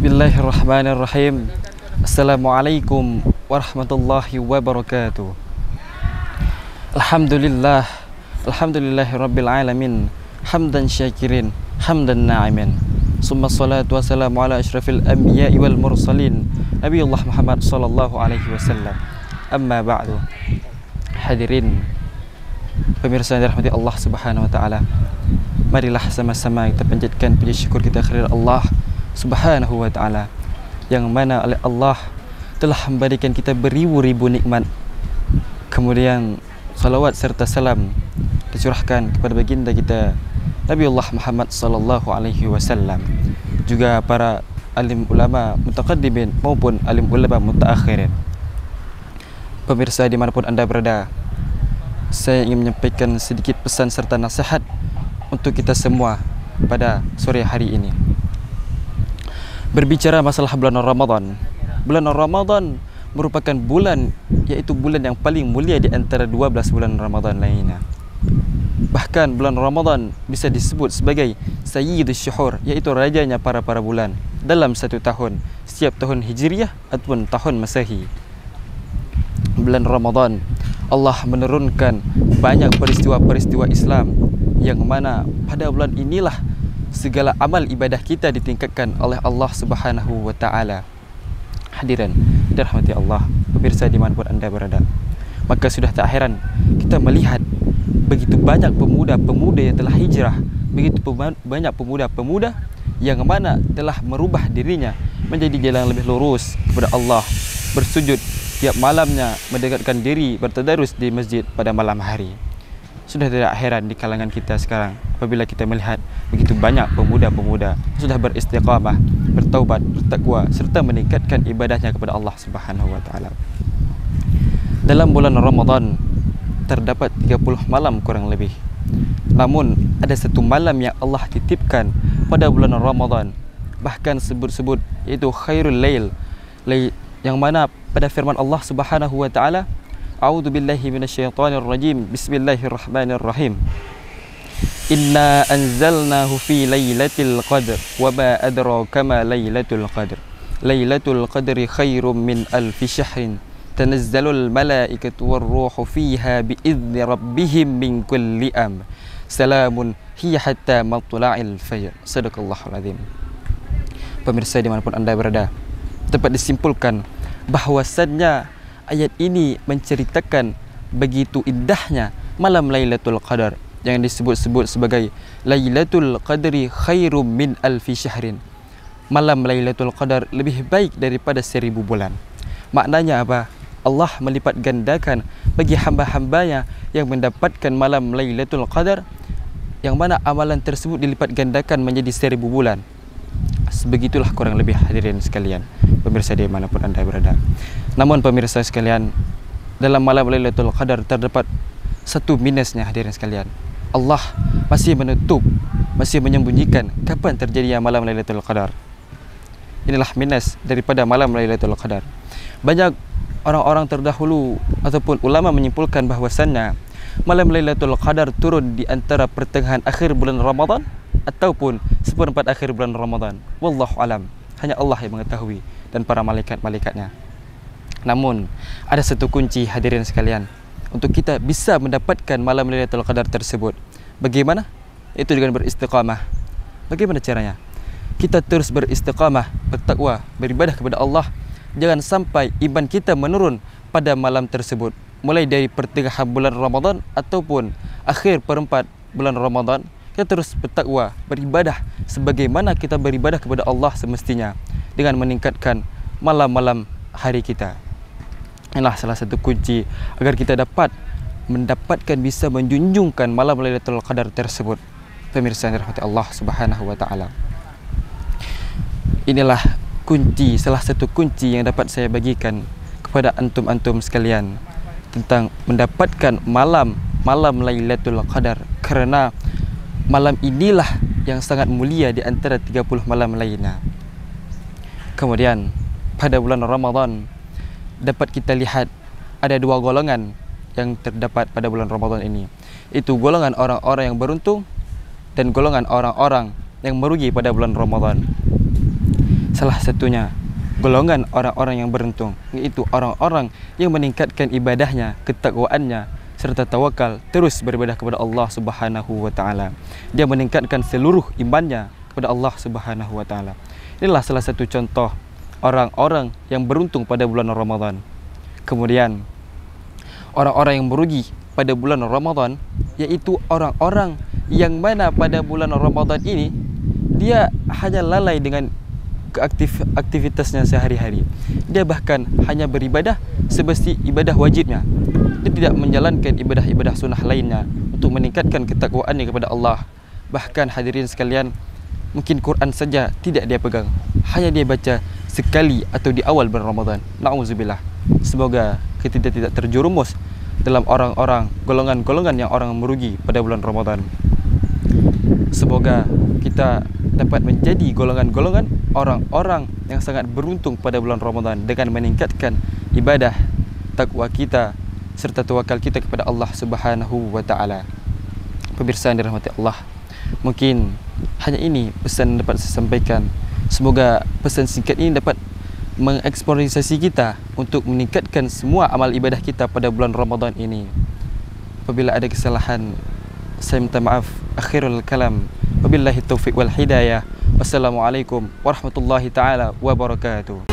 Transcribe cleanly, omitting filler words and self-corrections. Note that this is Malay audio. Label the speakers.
Speaker 1: Bismillahirrahmanirrahim. Assalamualaikum warahmatullahi wabarakatuh. Alhamdulillah, alhamdulillahirabbil alamin. Hamdan syakirin, hamdan na'imin. Summa salatu wassalamu ala asyrafil anbiya'i wal mursalin, Nabiullah Muhammad sallallahu alaihi wasallam. Amma ba'du. Hadirin pemirsa yang dirahmati Allah Subhanahu wa taala. Marilah sama-sama kita panjatkan puji syukur kita kepada Allah Subhanahu wa ta'ala, yang mana oleh Allah telah memberikan kita beribu-ribu nikmat. Kemudian salawat serta salam dicurahkan kepada baginda kita Nabiullah Muhammad sallallahu alaihi wasallam, juga para alim ulama mutaqaddimin maupun alim ulama mutaakhirin. Pemirsa dimanapun anda berada, saya ingin menyampaikan sedikit pesan serta nasihat untuk kita semua pada sore hari ini. Berbicara masalah bulan Ramadan. Bulan Ramadan merupakan bulan, yaitu bulan yang paling mulia di antara 12 bulan Ramadan lainnya. Bahkan bulan Ramadan bisa disebut sebagai Sayyidus Syuhur, yaitu rajanya para bulan dalam satu tahun, setiap tahun Hijriah ataupun tahun Masehi. Bulan Ramadan Allah menurunkan banyak peristiwa-peristiwa Islam, yang mana pada bulan inilah segala amal ibadah kita ditingkatkan oleh Allah Subhanahu wa ta'ala. Hadirin dirahmati Allah, pemirsa dimanapun anda berada, maka sudah tak heran kita melihat begitu banyak pemuda-pemuda yang telah hijrah, begitu banyak pemuda-pemuda yang mana telah merubah dirinya menjadi jalan lebih lurus kepada Allah, bersujud tiap malamnya, mendekatkan diri bertadarus di masjid pada malam hari. Sudah tidak heran di kalangan kita sekarang apabila kita melihat begitu banyak pemuda-pemuda sudah beristiqamah, bertaubat, bertakwa serta meningkatkan ibadahnya kepada Allah Subhanahu wa taala. Dalam bulan Ramadan terdapat 30 malam kurang lebih. Namun ada satu malam yang Allah titipkan pada bulan Ramadan, bahkan sebut-sebut, yaitu khairul lail, yang mana pada firman Allah Subhanahu wa taala, A'udzu billahi minasyaitonir rajim. Bismillahirrahmanirrahim. Inna anzalnahu fi lailatul qadr wa ma adraka ma lailatul qadr. Lailatul qadri khairum min alfi syahrin. Tanazzalul malaikatu warruhu fiha biizni rabbihim min kulli amr. Salamun hiya hatta matla'il fajr. Shadaqallahul azim. Pemirsa dimanapun anda berada, dapat disimpulkan bahwasannya ayat ini menceritakan begitu indahnya malam Lailatul Qadar yang disebut-sebut sebagai Lailatul Qadri khairum min alfi syahrin. Malam Lailatul Qadar lebih baik daripada 1000 bulan. Maknanya apa? Allah melipat gandakan bagi hamba-hambanya yang mendapatkan malam Lailatul Qadar, yang mana amalan tersebut dilipat gandakan menjadi 1000 bulan. Sebegitulah kurang lebih hadirin sekalian, pemirsa dimanapun anda berada. Namun pemirsa sekalian, dalam malam Lailatul Qadar terdapat satu minusnya hadirin sekalian. Allah masih menutup, masih menyembunyikan kapan terjadinya malam Lailatul Qadar. Inilah minus daripada malam Lailatul Qadar. Banyak orang-orang terdahulu ataupun ulama menyimpulkan bahwasannya malam Lailatul Qadar turun di antara pertengahan akhir bulan Ramadan ataupun seperempat akhir bulan Ramadan. Wallahu alam. Hanya Allah yang mengetahui dan para malaikat-malaikatnya. Namun ada satu kunci hadirin sekalian untuk kita bisa mendapatkan malam Lailatul Qadar tersebut. Bagaimana? Itu dengan beristiqamah. Bagaimana caranya? Kita terus beristiqamah, bertakwa, beribadah kepada Allah. Jangan sampai iman kita menurun pada malam tersebut, mulai dari pertengahan bulan Ramadan ataupun akhir perempat bulan Ramadan. Kita terus bertakwa, beribadah sebagaimana kita beribadah kepada Allah semestinya, dengan meningkatkan malam-malam hari kita. Inilah salah satu kunci agar kita dapat mendapatkan, bisa menjunjungkan malam Lailatul Qadar tersebut. Pemirsa yang dirahmati Allah Subhanahu wa taala. Inilah kunci, salah satu kunci yang dapat saya bagikan kepada antum-antum sekalian tentang mendapatkan malam Lailatul Qadar, karena malam inilah yang sangat mulia di antara 30 malam lainnya. Kemudian pada bulan Ramadan dapat kita lihat ada dua golongan yang terdapat pada bulan Ramadan ini. Itu golongan orang-orang yang beruntung dan golongan orang-orang yang merugi pada bulan Ramadan. Salah satunya golongan orang-orang yang beruntung, yaitu orang-orang yang meningkatkan ibadahnya, ketakwaannya serta tawakal, terus beribadah kepada Allah Subhanahu wa taala. Dia meningkatkan seluruh imannya kepada Allah Subhanahu wa taala. Inilah salah satu contoh orang-orang yang beruntung pada bulan Ramadan. Kemudian orang-orang yang merugi pada bulan Ramadan, yaitu orang-orang yang mana pada bulan Ramadan ini dia hanya lalai dengan aktivitasnya sehari-hari. Dia bahkan hanya beribadah seperti ibadah wajibnya. Dia tidak menjalankan ibadah-ibadah sunnah lainnya untuk meningkatkan ketakwaannya kepada Allah. Bahkan hadirin sekalian, mungkin Quran saja tidak dia pegang, hanya dia baca sekali atau di awal bulan Ramadan. Na'udzubillah. Semoga kita tidak terjerumus dalam orang-orang, golongan-golongan yang orang merugi pada bulan Ramadan. Semoga kita dapat menjadi golongan-golongan orang-orang yang sangat beruntung pada bulan Ramadan dengan meningkatkan ibadah, takwa kita serta tawakal kita kepada Allah Subhanahu wa taala. Pemirsa yang dirahmati Allah, mungkin hanya ini pesan yang dapat saya sampaikan. Semoga pesan singkat ini dapat mengeksplorasi kita untuk meningkatkan semua amal ibadah kita pada bulan Ramadan ini. Apabila ada kesalahan, saya minta maaf. Akhirul kalam, wabillahi taufiq wal hidayah. Wassalamualaikum warahmatullahi taala wabarakatuh.